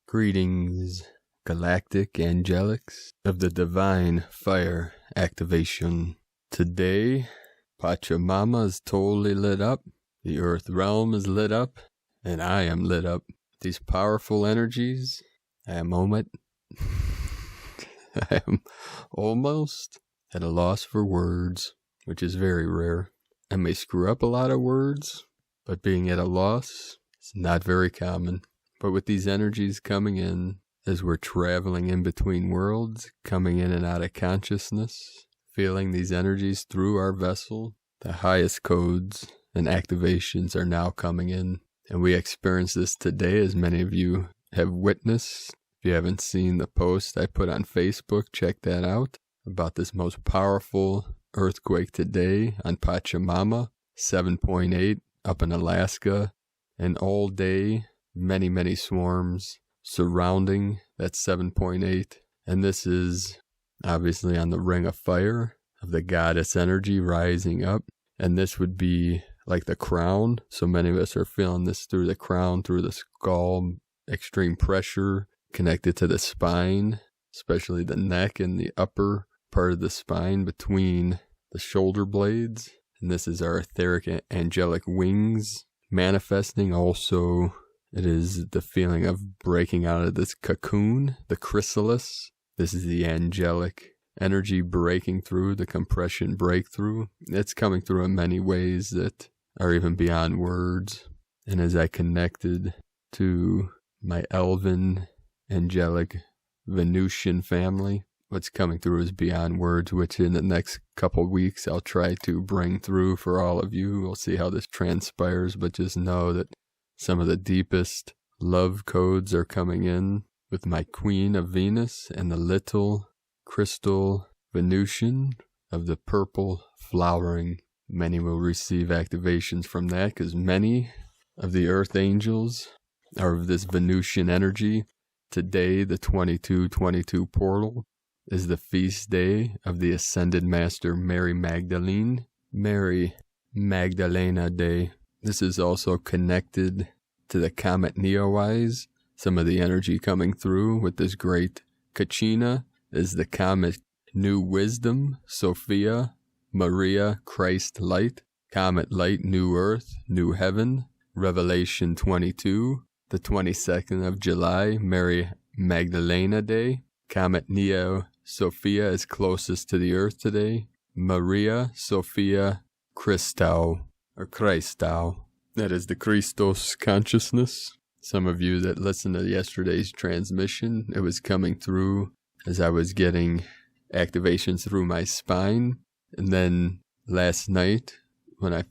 Greetings, Galactic Angelics of the Divine Fire Activation. Today, Pachamama is totally lit up, the Earth Realm is lit up, and I am lit up. These powerful energies, I am almost at a loss for words, which is very rare. I may screw up a lot of words, but being at a loss is not very common. But with these energies coming in, as we're traveling in between worlds, coming in and out of consciousness, feeling these energies through our vessel, the highest codes and activations are now coming in. And we experience this today, as many of you have witnessed. If you haven't seen the post I put on Facebook, check that out, about this most powerful earthquake today on Pachamama, 7.8 up in Alaska, and all day, many swarms surrounding that 7.8. And this is obviously on the ring of fire of the goddess energy rising up. And this would be like the crown. So many of us are feeling this through the crown, through the skull, extreme pressure connected to the spine, especially the neck and the upper part of the spine between the shoulder blades. And this is our etheric angelic wings manifesting. Also, it is the feeling of breaking out of this cocoon, the chrysalis. This is the angelic energy breaking through, the compression breakthrough. It's coming through in many ways that are even beyond words. And as I connected to my elven, angelic, Venusian family, what's coming through is beyond words, which in the next couple weeks I'll try to bring through for all of you. We'll see how this transpires, but just know that some of the deepest love codes are coming in with my Queen of Venus and the little crystal Venusian of the purple flowering. Many will receive activations from that because many of the earth angels are of this Venusian energy. Today, the 2222 portal is the feast day of the Ascended Master Mary Magdalene. Mary Magdalene Day. This is also connected to the comet Neowise. Some of the energy coming through with this great Kachina is the comet New Wisdom, Sophia, Maria, Christ Light, Comet Light, New Earth, New Heaven, Revelation 22, the 22nd of July, Mary Magdalene Day, Comet Neo, Sophia is closest to the Earth today, Maria, Sophia, Christou, or Christou. That is the Christos consciousness. Some of you that listened to yesterday's transmission, it was coming through as I was getting activations through my spine. And then last night, right when I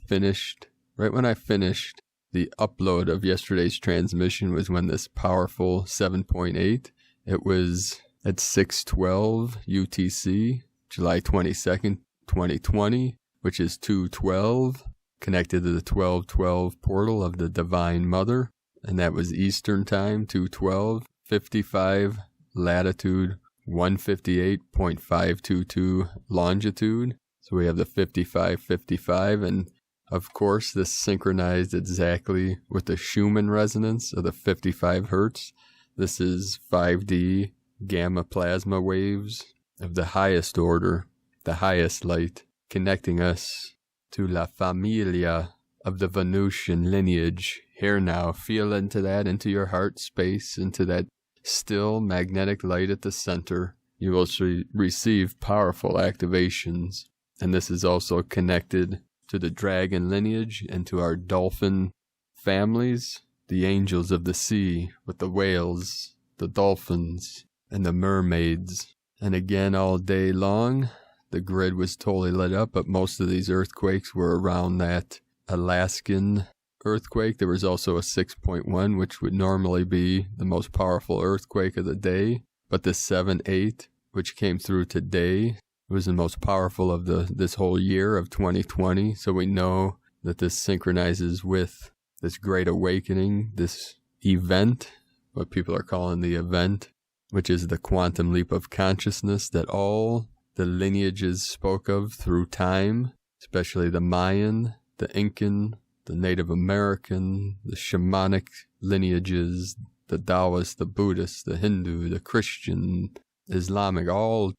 finished the upload of yesterday's transmission was when this powerful 7.8, it was at 6:12 UTC, July 22nd, 2020, which is 2:12, connected to the 1212 portal of the Divine Mother. And that was Eastern Time, 2:12, 55 latitude, 158.522 longitude. So we have the 5555, and of course this synchronized exactly with the Schumann resonance of the 55 hertz. This is 5D gamma plasma waves of the highest order, the highest light, connecting us to La Familia of the Venusian lineage. Here now, feel into that, into your heart space, into that still magnetic light at the center. You will receive powerful activations. And this is also connected to the dragon lineage and to our dolphin families, the angels of the sea with the whales, the dolphins, and the mermaids. And again, all day long, the grid was totally lit up, but most of these earthquakes were around that Alaskan earthquake. There was also a 6.1, which would normally be the most powerful earthquake of the day. But the 7.8, which came through today, was the most powerful of this whole year of 2020. So we know that this synchronizes with this great awakening, this event, what people are calling the event, which is the quantum leap of consciousness that all the lineages spoke of through time, especially the Mayan, the Incan, the Native American, the shamanic lineages, the Taoist, the Buddhist, the Hindu, the Christian, Islamic, all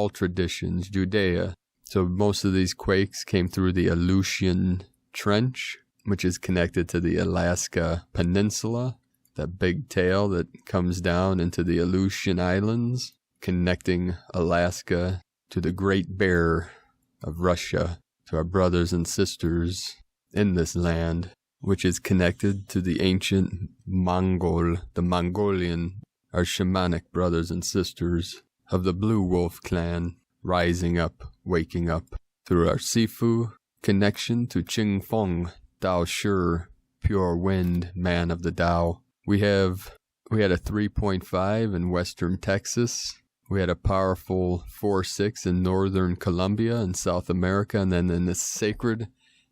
traditions, Judea. So most of these quakes came through the Aleutian Trench, which is connected to the Alaska Peninsula, that big tail that comes down into the Aleutian Islands, connecting Alaska to the Great Bear of Russia, to our brothers and sisters in this land, which is connected to the ancient the Mongolian, our shamanic brothers and sisters of the Blue Wolf clan, rising up, waking up, through our Sifu connection to Qing Feng, Tao Shi, pure wind, man of the Tao. We had a 3.5 in western Texas. We had a powerful 4.6 in northern Colombia and South America, and then in the sacred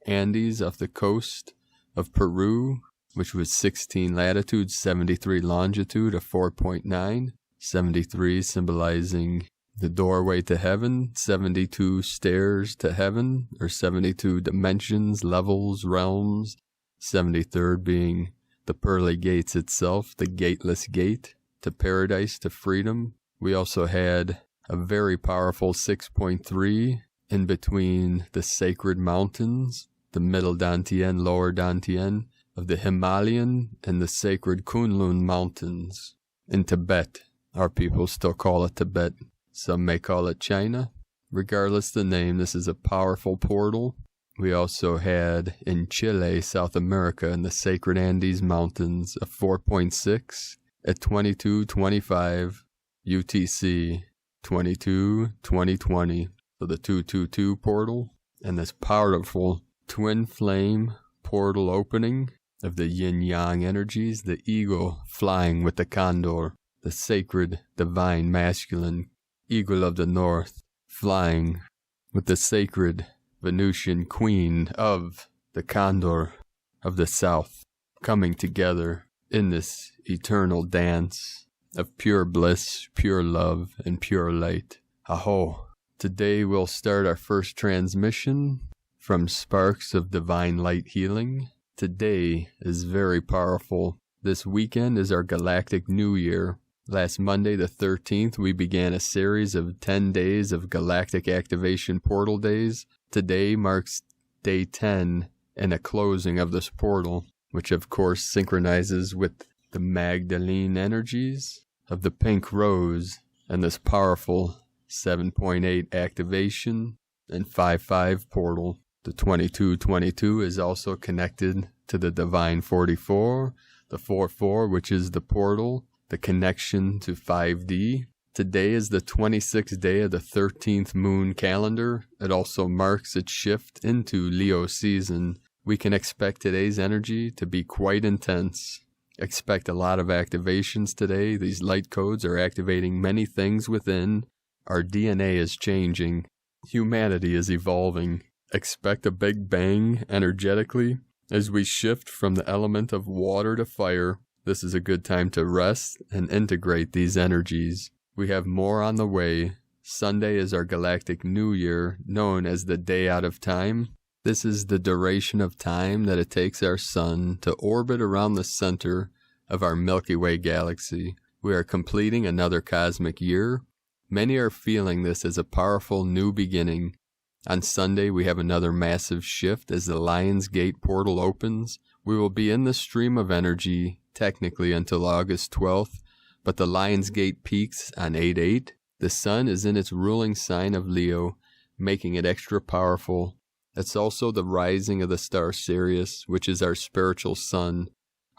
Andes off the coast of Peru, which was 16 latitude, 73 longitude, a 4.9, 73 symbolizing the doorway to heaven, 72 stairs to heaven, or 72 dimensions, levels, realms, 73rd being the pearly gates itself, the gateless gate to paradise, to freedom. We also had a very powerful 6.3 in between the sacred mountains, the middle Dantian, lower Dantian of the Himalayan and the sacred Kunlun mountains in Tibet. Our people still call it Tibet. Some may call it China. Regardless the name, this is a powerful portal. We also had in Chile, South America, in the sacred Andes Mountains, a 4.6 at 22:25 UTC 22-2020. So the 222 portal, and this powerful twin flame portal opening of the yin-yang energies, the eagle flying with the condor, the sacred divine masculine eagle of the north, flying with the sacred Venusian queen of the condor of the south, coming together in this eternal dance of pure bliss, pure love, and pure light. Aho! Today we'll start our first transmission from Sparks of Divine Light Healing. Today is very powerful. This weekend is our Galactic New Year. Last Monday, the 13th, we began a series of 10 days of Galactic Activation Portal Days. Today marks day 10 and a closing of this portal, which of course synchronizes with the Magdalene energies of the pink rose and this powerful 7.8 activation and 5.5 portal. The 2222 is also connected to the Divine 44, the 4.4, which is the portal, the connection to 5D. Today is the 26th day of the 13th moon calendar. It also marks its shift into Leo season. We can expect today's energy to be quite intense. Expect a lot of activations today. These light codes are activating many things within. Our DNA is changing. Humanity is evolving. Expect a big bang energetically as we shift from the element of water to fire. This is a good time to rest and integrate these energies. We have more on the way. Sunday is our Galactic New Year, known as the Day Out of Time. This is the duration of time that it takes our sun to orbit around the center of our Milky Way galaxy. We are completing another cosmic year. Many are feeling this as a powerful new beginning. On Sunday, we have another massive shift as the Lion's Gate portal opens. We will be in the stream of energy technically until August 12th, but the Lion's Gate peaks on 8/8. The sun is in its ruling sign of Leo, making it extra powerful. It's also the rising of the star Sirius, which is our spiritual sun.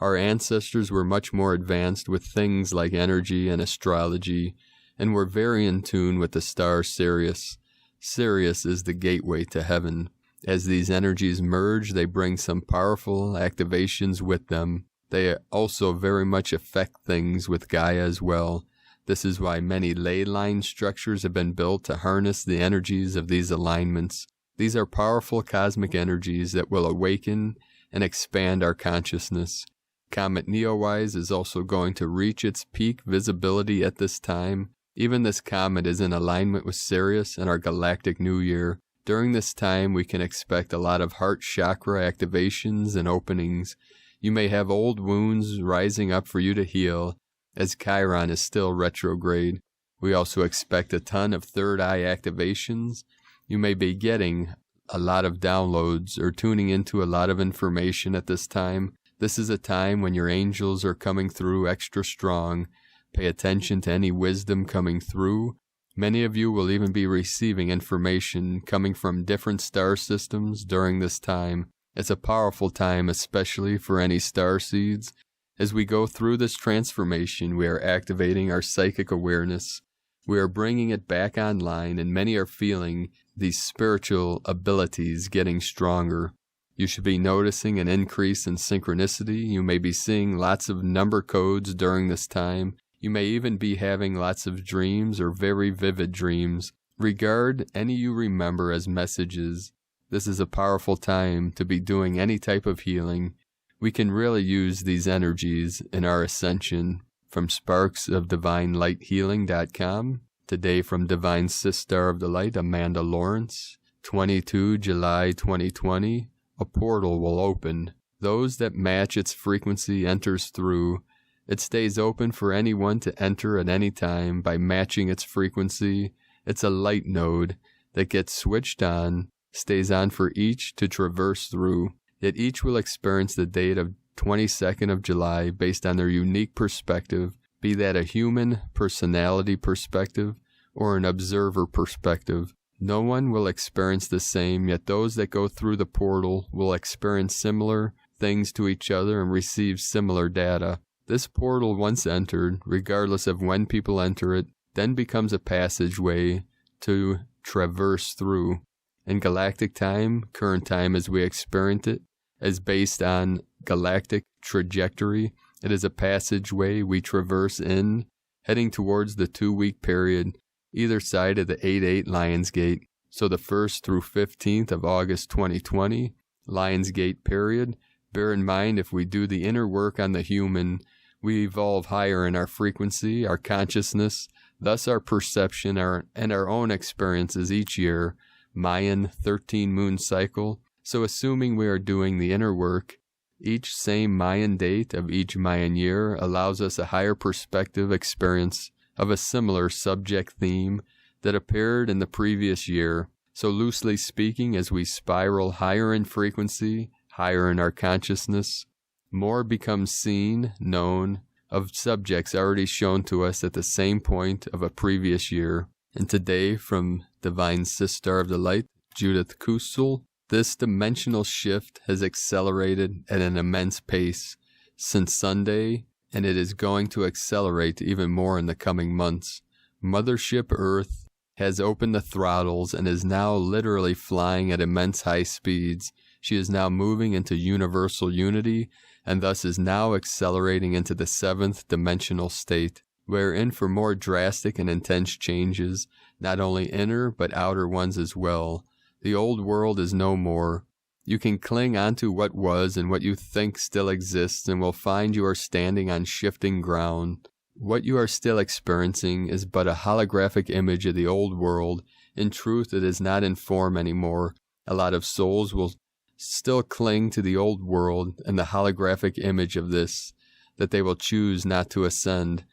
Our ancestors were much more advanced with things like energy and astrology, and were very in tune with the star Sirius. Sirius is the gateway to heaven. As these energies merge, they bring some powerful activations with them. They also very much affect things with Gaia as well. This is why many ley line structures have been built to harness the energies of these alignments. These are powerful cosmic energies that will awaken and expand our consciousness. Comet Neowise is also going to reach its peak visibility at this time. Even this comet is in alignment with Sirius and our Galactic New Year. During this time, we can expect a lot of heart chakra activations and openings. You may have old wounds rising up for you to heal, as Chiron is still retrograde. We also expect a ton of third eye activations. You may be getting a lot of downloads or tuning into a lot of information at this time. This is a time when your angels are coming through extra strong. Pay attention to any wisdom coming through. Many of you will even be receiving information coming from different star systems during this time. It's a powerful time, especially for any star seeds. As we go through this transformation, we are activating our psychic awareness. We are bringing it back online, and many are feeling these spiritual abilities getting stronger. You should be noticing an increase in synchronicity. You may be seeing lots of number codes during this time. You may even be having lots of dreams or very vivid dreams. Regard any you remember as messages. This is a powerful time to be doing any type of healing. We can really use these energies in our ascension. From sparksofdivinelighthealing.com. Today from Divine Sister of the Light, Amanda Lawrence. 22 July 2020. A portal will open. Those that match its frequency enters through. It stays open for anyone to enter at any time by matching its frequency. It's a light node that gets switched on, stays on for each to traverse through. Yet each will experience the date of 22nd of July based on their unique perspective, be that a human personality perspective or an observer perspective. No one will experience the same, yet those that go through the portal will experience similar things to each other and receive similar data. This portal, once entered, regardless of when people enter it, then becomes a passageway to traverse through. In galactic time, current time as we experience it, is based on galactic trajectory. It is a passageway we traverse in, heading towards the 2-week period, either side of the 8-8 Lionsgate. So the 1st through 15th of August 2020, Lionsgate period. Bear in mind, if we do the inner work on the human, we evolve higher in our frequency, our consciousness, thus our perception, and our own experiences each year. Mayan 13 moon cycle. So assuming we are doing the inner work, each same Mayan date of each Mayan year allows us a higher perspective experience of a similar subject theme that appeared in the previous year. So loosely speaking, as we spiral higher in frequency, higher in our consciousness, more becomes seen, known, of subjects already shown to us at the same point of a previous year. And today, from Divine Sister of the Light, Judith Kusel, this dimensional shift has accelerated at an immense pace since Sunday, and it is going to accelerate even more in the coming months. Mothership Earth has opened the throttles and is now literally flying at immense high speeds. She is now moving into universal unity, and thus is now accelerating into the 7th dimensional state, wherein for more drastic and intense changes, not only inner but outer ones as well. The old world is no more. You can cling onto what was and what you think still exists, and will find you are standing on shifting ground. What you are still experiencing is but a holographic image of the old world. In truth, it is not in form anymore. A lot of souls will still cling to the old world and the holographic image of this, that they will choose not to ascend.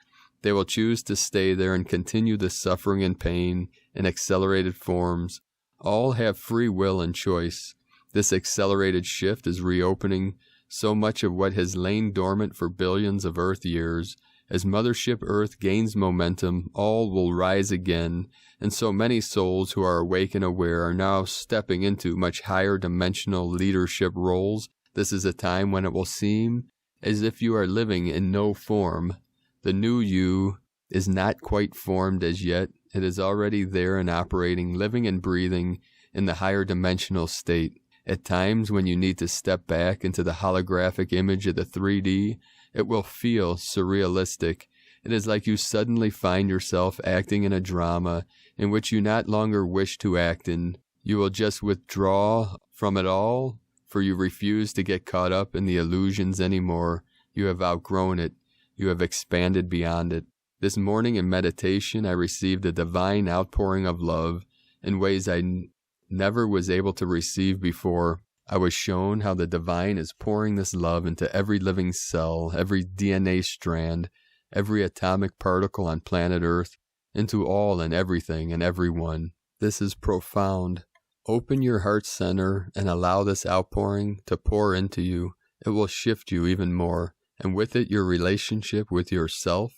They will choose to stay there and continue the suffering and pain in accelerated forms. All have free will and choice. This accelerated shift is reopening so much of what has lain dormant for billions of Earth years. As Mothership Earth gains momentum, all will rise again, and so many souls who are awake and aware are now stepping into much higher dimensional leadership roles. This is a time when it will seem as if you are living in no form. The new you is not quite formed as yet. It is already there and operating, living and breathing in the higher dimensional state. At times when you need to step back into the holographic image of the 3D, it will feel surrealistic. It is like you suddenly find yourself acting in a drama in which you not longer wish to act in. You will just withdraw from it all, for you refuse to get caught up in the illusions anymore. You have outgrown it. You have expanded beyond it. This morning in meditation, I received a divine outpouring of love in ways I never was able to receive before. I was shown how the divine is pouring this love into every living cell, every DNA strand, every atomic particle on planet Earth, into all and everything and everyone. This is profound. Open your heart center and allow this outpouring to pour into you. It will shift you even more, and with it your relationship with yourself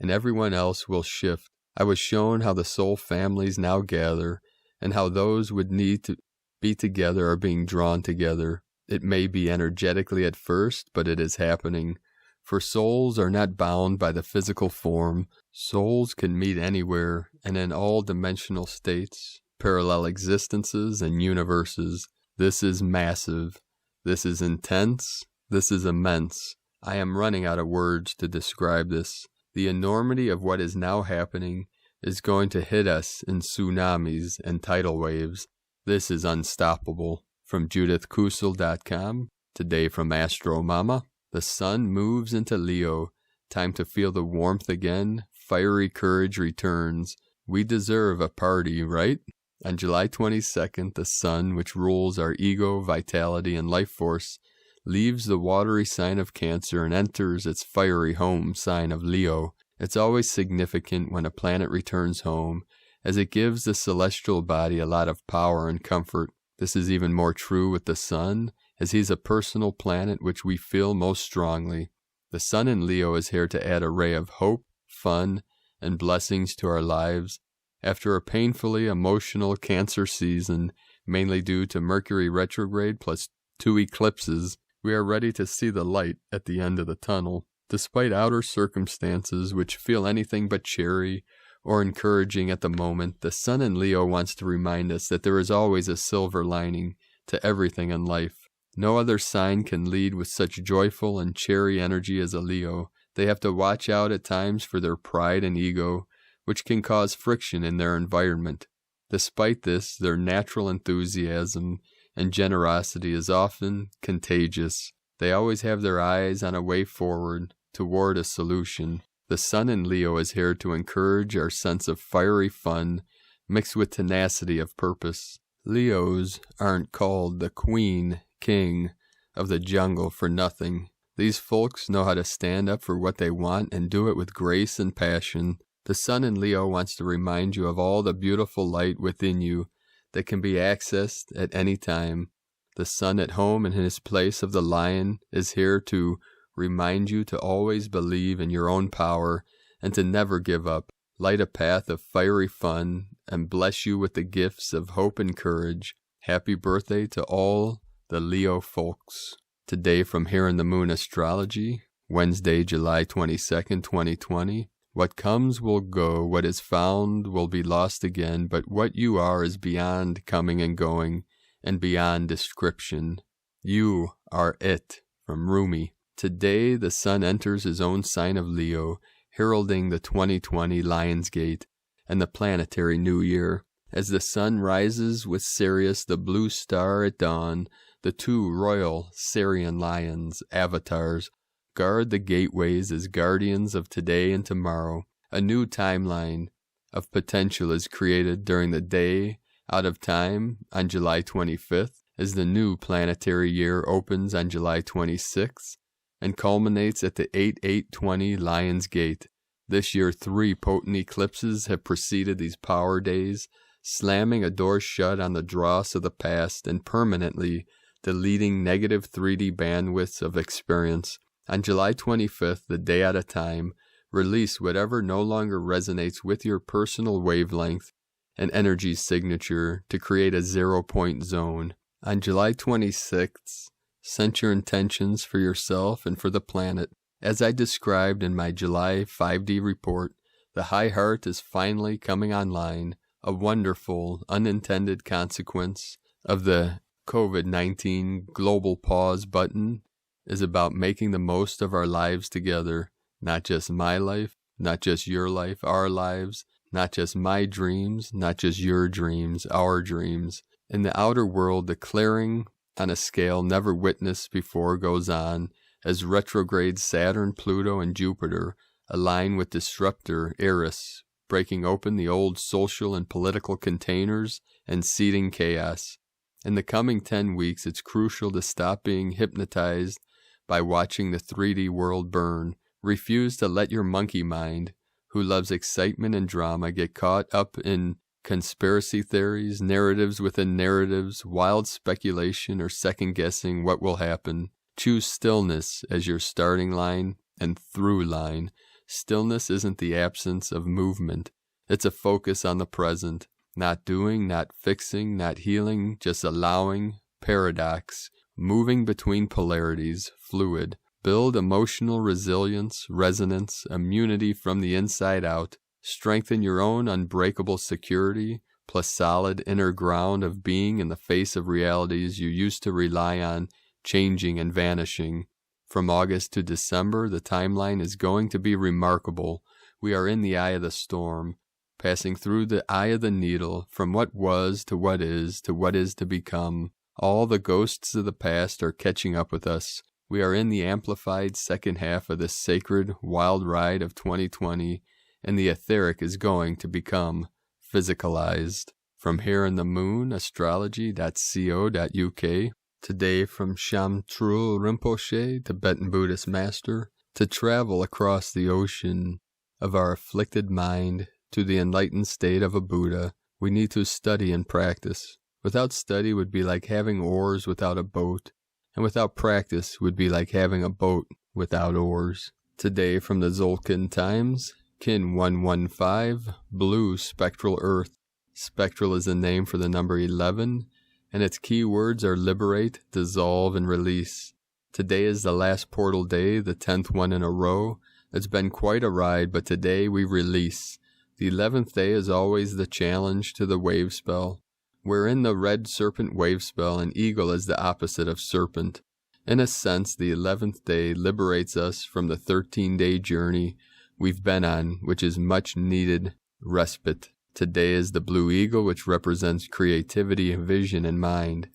and everyone else will shift. I was shown how the soul families now gather, and how those would need to be together are being drawn together. It may be energetically at first, but it is happening. For souls are not bound by the physical form. Souls can meet anywhere and in all dimensional states, parallel existences and universes. This is massive. This is intense. This is immense. I am running out of words to describe this. The enormity of what is now happening is going to hit us in tsunamis and tidal waves. This is unstoppable. From JudithKusel.com, today from Astro Mama. The sun moves into Leo. Time to feel the warmth again. Fiery courage returns. We deserve a party, right? On July 22nd, the sun, which rules our ego, vitality, and life force, leaves the watery sign of Cancer and enters its fiery home sign of Leo. It's always significant when a planet returns home, as it gives the celestial body a lot of power and comfort. This is even more true with the sun, as he's a personal planet which we feel most strongly. The sun in Leo is here to add a ray of hope, fun, and blessings to our lives. After a painfully emotional Cancer season, mainly due to Mercury retrograde plus 2 eclipses, we are ready to see the light at the end of the tunnel. Despite outer circumstances which feel anything but cheery or encouraging at the moment, the sun in Leo wants to remind us that there is always a silver lining to everything in life. No other sign can lead with such joyful and cheery energy as a Leo. They have to watch out at times for their pride and ego, which can cause friction in their environment. Despite this, their natural enthusiasm and generosity is often contagious. They always have their eyes on a way forward toward a solution. The sun in Leo is here to encourage our sense of fiery fun mixed with tenacity of purpose. Leos aren't called the queen, king of the jungle for nothing. These folks know how to stand up for what they want and do it with grace and passion. The sun in Leo wants to remind you of all the beautiful light within you that can be accessed at any time. The sun at home in his place of the lion is here to remind you to always believe in your own power and to never give up. Light a path of fiery fun and bless you with the gifts of hope and courage. Happy birthday to all the Leo folks. Today from Here in the Moon Astrology, Wednesday, July 22nd, 2020. What comes will go, what is found will be lost again, but what you are is beyond coming and going, and beyond description. You are it. From Rumi. Today the sun enters his own sign of Leo, heralding the 2020 Lion's Gate and the planetary new year. As the sun rises with Sirius, the blue star at dawn, the 2 royal Sirian lions, avatars, guard the gateways as guardians of today and tomorrow. A new timeline of potential is created during the day out of time on July 25th, as the new planetary year opens on July 26th and culminates at the 8/8/20 Lion's Gate. This year 3 potent eclipses have preceded these power days, slamming a door shut on the dross of the past and permanently deleting negative 3D bandwidths of experience. On July 25th, the day at a time, release whatever no longer resonates with your personal wavelength and energy signature to create a 0-point zone. On July 26th, set your intentions for yourself and for the planet. As I described in my July 5D report, the high heart is finally coming online, a wonderful, unintended consequence of the COVID-19 global pause button is about making the most of our lives together. Not just my life, not just your life, our lives, not just my dreams, not just your dreams, our dreams. In the outer world, the clearing on a scale never witnessed before goes on as retrograde Saturn, Pluto, and Jupiter align with disruptor Eris, breaking open the old social and political containers and seeding chaos. In the coming 10 weeks, it's crucial to stop being hypnotized by watching the 3D world burn. Refuse to let your monkey mind, who loves excitement and drama, get caught up in conspiracy theories, narratives within narratives, wild speculation, or second-guessing what will happen. Choose stillness as your starting line and through line. Stillness isn't the absence of movement. It's a focus on the present. Not doing, not fixing, not healing, just allowing. Paradox. Moving between polarities. Fluid. Build emotional resilience, resonance, immunity from the inside out. Strengthen your own unbreakable security, plus solid inner ground of being in the face of realities you used to rely on changing and vanishing. From August to December, the timeline is going to be remarkable. We are in the eye of the storm, passing through the eye of the needle, from what was to what is to become. All the ghosts of the past are catching up with us. We are in the amplified second half of this sacred, wild ride of 2020, and the etheric is going to become physicalized. From Here in the Moon, astrology.co.uk. Today from Shamtrul Rinpoche, Tibetan Buddhist master, to travel across the ocean of our afflicted mind to the enlightened state of a Buddha, we need to study and practice. Without study would be like having oars without a boat, and without practice would be like having a boat without oars. Today from the Zolkin Times, Kin 115, Blue Spectral Earth. Spectral is the name for the number 11, and its key words are liberate, dissolve, and release. Today is the last portal day, the 10th one in a row. It's been quite a ride, but today we release. The 11th day is always the challenge to the wave spell. We're in the red serpent wave spell, and eagle is the opposite of serpent. In a sense, the 11th day liberates us from the 13-day journey we've been on, which is much needed respite. Today is the blue eagle, which represents creativity, vision, and mind.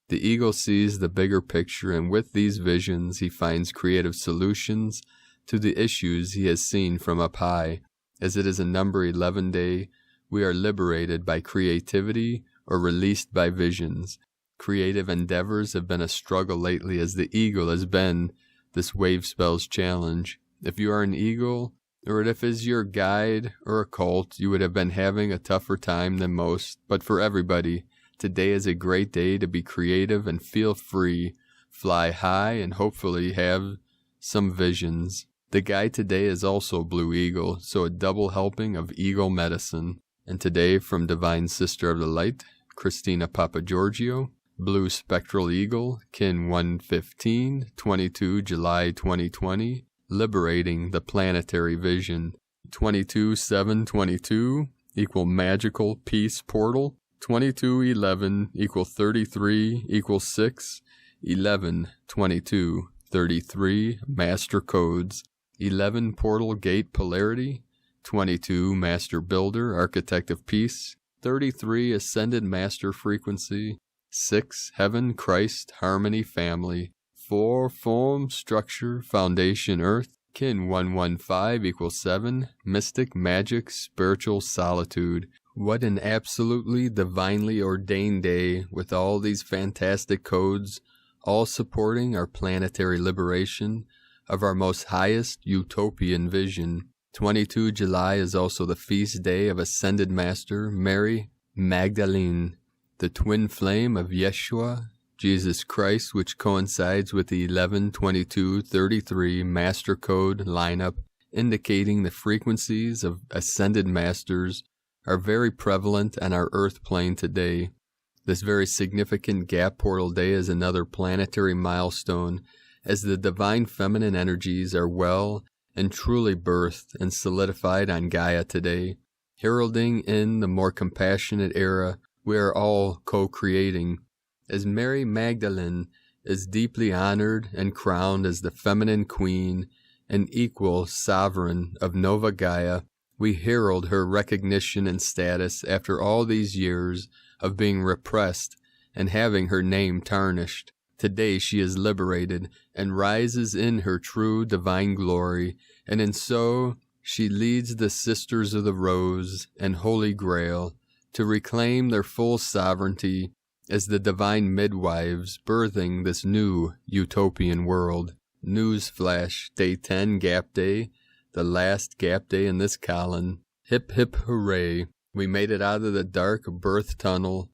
The eagle sees the bigger picture, and with these visions, he finds creative solutions to the issues he has seen from up high. As it is a number 11 day, we are liberated by creativity or released by visions. Creative endeavors have been a struggle lately, as the eagle has been this wave spell's challenge. If you are an eagle, or if it is your guide or a cult, you would have been having a tougher time than most. But for everybody, today is a great day to be creative and feel free, fly high, and hopefully have some visions. The guide today is also Blue Eagle, so a double helping of eagle medicine. And today from Divine Sister of the Light, Christina Papagiorgio, Blue Spectral Eagle, Kin 115, 22 July 2020, liberating the planetary vision. 22-7-22 equal magical peace portal. 22-11 equal 33 equal 6. 11-22-33 master codes. 11 portal gate polarity. 22 master builder, architect of peace. 33 ascended master frequency. 6 heaven, Christ, harmony, family. 4 form, structure, foundation, earth. Kin 115 equals 7 mystic, magic, spiritual solitude. What an absolutely divinely ordained day with all these fantastic codes, all supporting our planetary liberation of our most highest utopian vision. 22 July is also the feast day of Ascended Master Mary Magdalene, the twin flame of Yeshua, Jesus Christ, which coincides with the 11-22-33 Master Code lineup, indicating the frequencies of Ascended Masters are very prevalent on our Earth plane today. This very significant gap portal day is another planetary milestone, as the divine feminine energies are well and truly birthed and solidified on Gaia today, heralding in the more compassionate era we are all co-creating. As Mary Magdalene is deeply honored and crowned as the feminine queen and equal sovereign of Nova Gaia, we herald her recognition and status after all these years of being repressed and having her name tarnished. Today she is liberated and rises in her true divine glory, and in so she leads the Sisters of the Rose and Holy Grail to reclaim their full sovereignty as the divine midwives birthing this new utopian world. Newsflash, day 10, gap day, the last gap day in this column. Hip hip hooray, we made it out of the dark birth tunnel.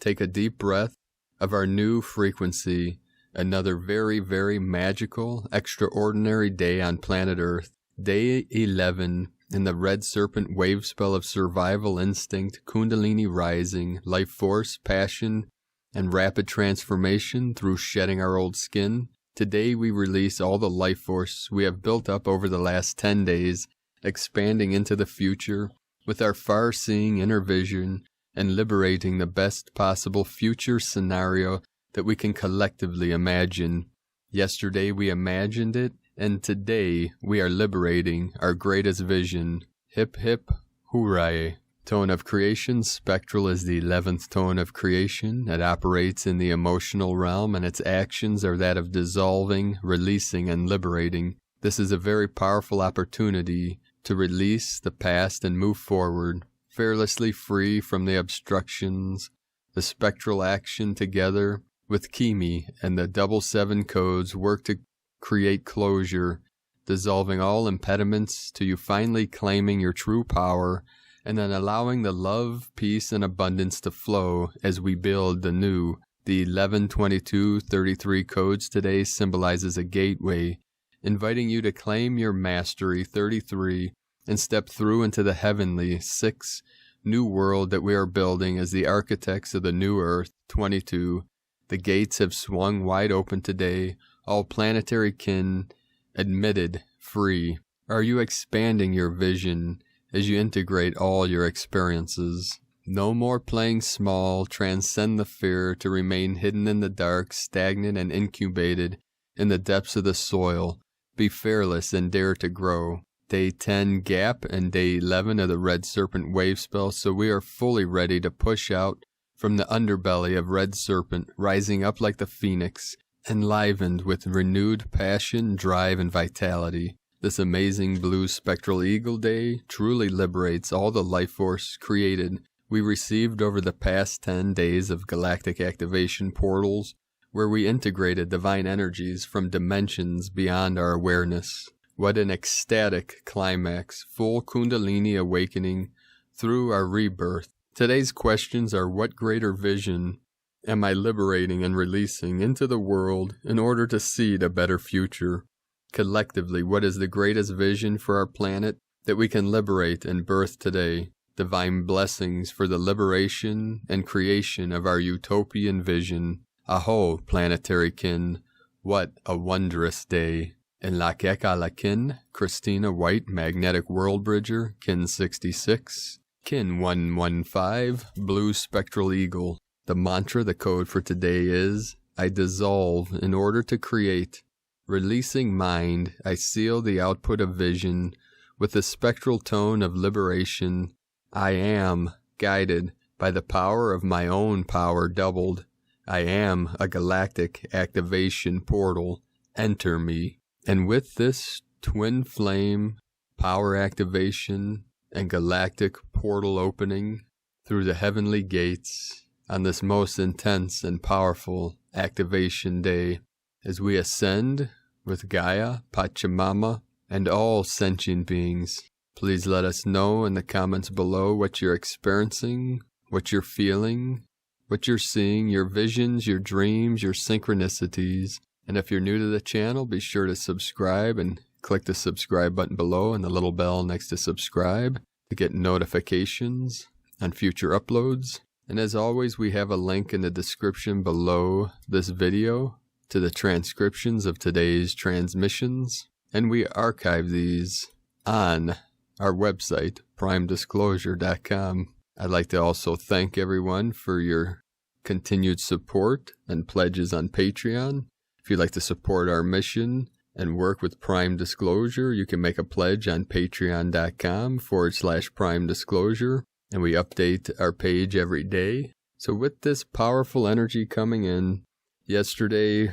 Take a deep breath of our new frequency. Another very, very magical, extraordinary day on planet Earth. Day 11 in the red serpent wave spell of survival instinct, kundalini rising, life force, passion, and rapid transformation through shedding our old skin. Today we release all the life force we have built up over the last 10 days, expanding into the future with our far-seeing inner vision and liberating the best possible future scenario that we can collectively imagine. Yesterday we imagined it, and today we are liberating our greatest vision. Hip hip hooray. Tone of creation, Spectral is the 11th tone of creation. It operates in the emotional realm, and its actions are that of dissolving, releasing, and liberating. This is a very powerful opportunity to release the past and move forward, fearlessly free from the obstructions. The spectral action together with Kimi and the 7 codes work to create closure, dissolving all impediments to you finally claiming your true power, and then allowing the love, peace, and abundance to flow as we build the new. The 11, 22, 33 codes today symbolizes a gateway, inviting you to claim your mastery, 33, and step through into the heavenly, 6, new world that we are building as the architects of the new earth, 22. The gates have swung wide open today, all planetary kin admitted, free. Are you expanding your vision as you integrate all your experiences? No more playing small, transcend the fear to remain hidden in the dark, stagnant and incubated in the depths of the soil. Be fearless and dare to grow. Day 10 gap and day 11 of the red serpent wave spell, so we are fully ready to push out from the underbelly of red serpent, rising up like the phoenix, enlivened with renewed passion, drive, and vitality. This amazing blue spectral eagle day truly liberates all the life force created we received over the past 10 days of galactic activation portals, where we integrated divine energies from dimensions beyond our awareness. What an ecstatic climax, full kundalini awakening through our rebirth. Today's questions are: what greater vision am I liberating and releasing into the world in order to seed a better future? Collectively, what is the greatest vision for our planet that we can liberate and birth today? Divine blessings for the liberation and creation of our utopian vision. Aho, planetary kin, what a wondrous day. In Lakeka Lakin, Christina White, Magnetic World Bridger, kin 66. Kin 115, Blue Spectral Eagle. The mantra, the code for today is, I dissolve in order to create. Releasing mind, I seal the output of vision with the spectral tone of liberation. I am guided by the power of my own power doubled. I am a galactic activation portal. Enter me. And with this twin flame, power activation, and galactic portal opening through the heavenly gates on this most intense and powerful activation day, as we ascend with Gaia, Pachamama, and all sentient beings. Please let us know in the comments below what you're experiencing, what you're feeling, what you're seeing, your visions, your dreams, your synchronicities. And if you're new to the channel, be sure to subscribe and click the subscribe button below and the little bell next to subscribe to get notifications on future uploads. And as always, we have a link in the description below this video to the transcriptions of today's transmissions. And we archive these on our website, primedisclosure.com. I'd like to also thank everyone for your continued support and pledges on Patreon. If you'd like to support our mission and work with Prime Disclosure, you can make a pledge on patreon.com/Prime Disclosure, and we update our page every day. So with this powerful energy coming in, yesterday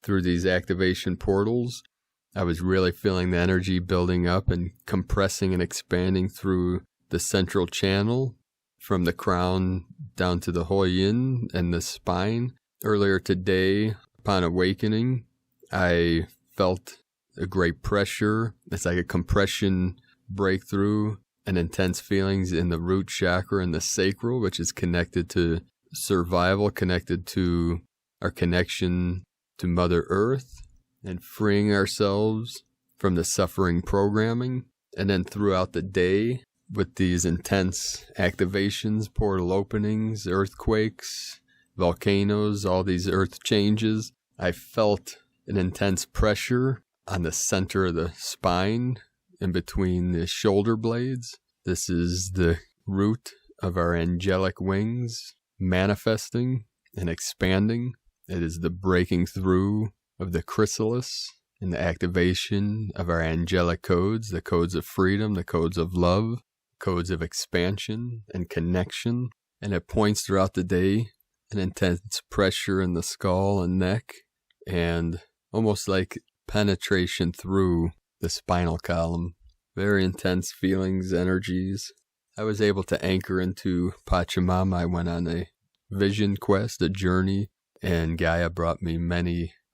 through these activation portals, I was really feeling the energy building up and compressing and expanding through the central channel, from the crown down to the Hoyin and the spine. Earlier today, upon awakening, I felt a great pressure. It's like a compression breakthrough and intense feelings in the root chakra and the sacral, which is connected to survival, connected to our connection to Mother Earth and freeing ourselves from the suffering programming. And then throughout the day, with these intense activations, portal openings, earthquakes, volcanoes, all these earth changes, I felt an intense pressure on the center of the spine in between the shoulder blades. This is the root of our angelic wings manifesting and expanding. It is the breaking through of the chrysalis and the activation of our angelic codes, the codes of freedom, the codes of love, codes of expansion and connection. And it points throughout the day an intense pressure in the skull and neck, and almost like penetration through the spinal column. Very intense feelings, energies. I was able to anchor into Pachamama. I went on a vision quest, a journey, and Gaia brought me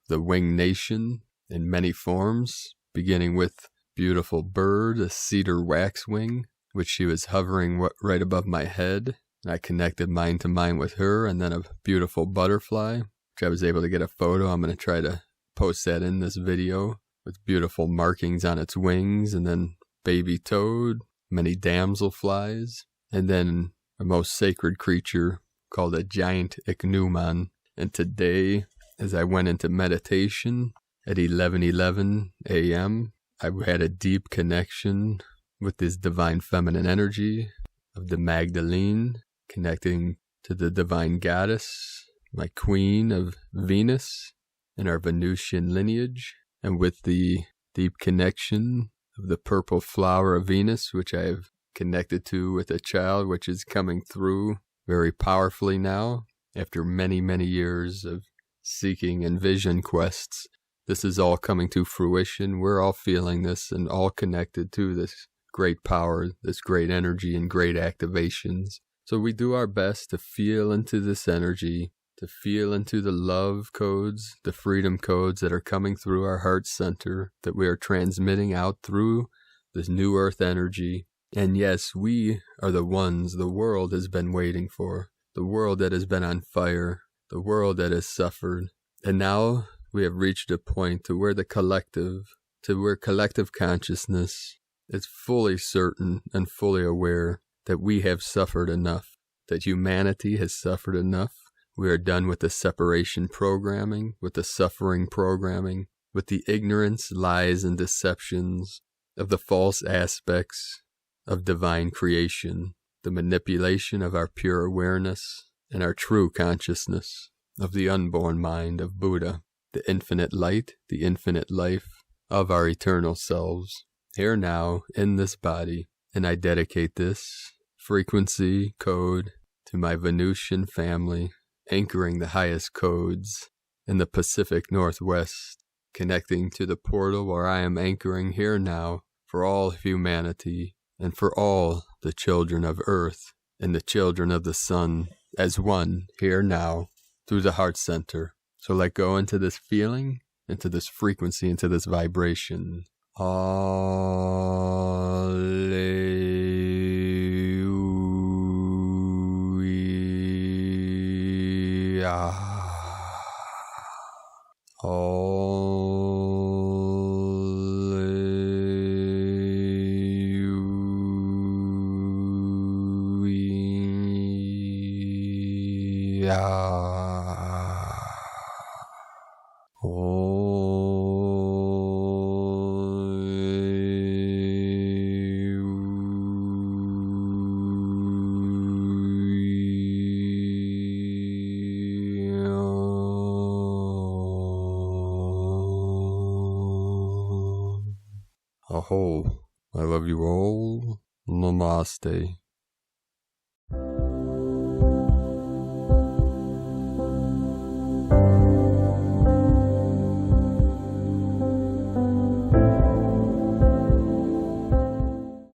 the winged nation in many forms, beginning with beautiful bird, a cedar waxwing, which she was hovering right above my head. And I connected mind to mind with her, and then a beautiful butterfly, which I was able to get a photo. I'm going to try to post that in this video with beautiful markings on its wings, and then baby toad, many damselflies, and then a most sacred creature called a giant ichneumon. And today, as I went into meditation at 11:11 a.m., I had a deep connection with this divine feminine energy of the Magdalene, connecting to the divine goddess, my queen of Venus, in our Venusian lineage, and with the deep connection of the purple flower of Venus, which I have connected to with a child, which is coming through very powerfully now, after many, many years of seeking and vision quests. This is all coming to fruition. We're all feeling this and all connected to this great power, this great energy and great activations. So we do our best to feel into this energy, to feel into the love codes, the freedom codes that are coming through our heart center, that we are transmitting out through this new earth energy. And yes, we are the ones the world has been waiting for, the world that has been on fire, the world that has suffered. And now we have reached a point to where collective consciousness is fully certain and fully aware that we have suffered enough, that humanity has suffered enough. We are done with the separation programming, with the suffering programming, with the ignorance, lies, and deceptions of the false aspects of divine creation, the manipulation of our pure awareness and our true consciousness of the unborn mind of Buddha, the infinite light, the infinite life of our eternal selves, here now in this body. And I dedicate this frequency code to my Venusian family, anchoring the highest codes in the Pacific Northwest, connecting to the portal where I am anchoring here now for all humanity and for all the children of Earth and the children of the Sun as one here now through the heart center. So let go into this feeling, into this frequency, into this vibration. Aho. I love you all. Namaste.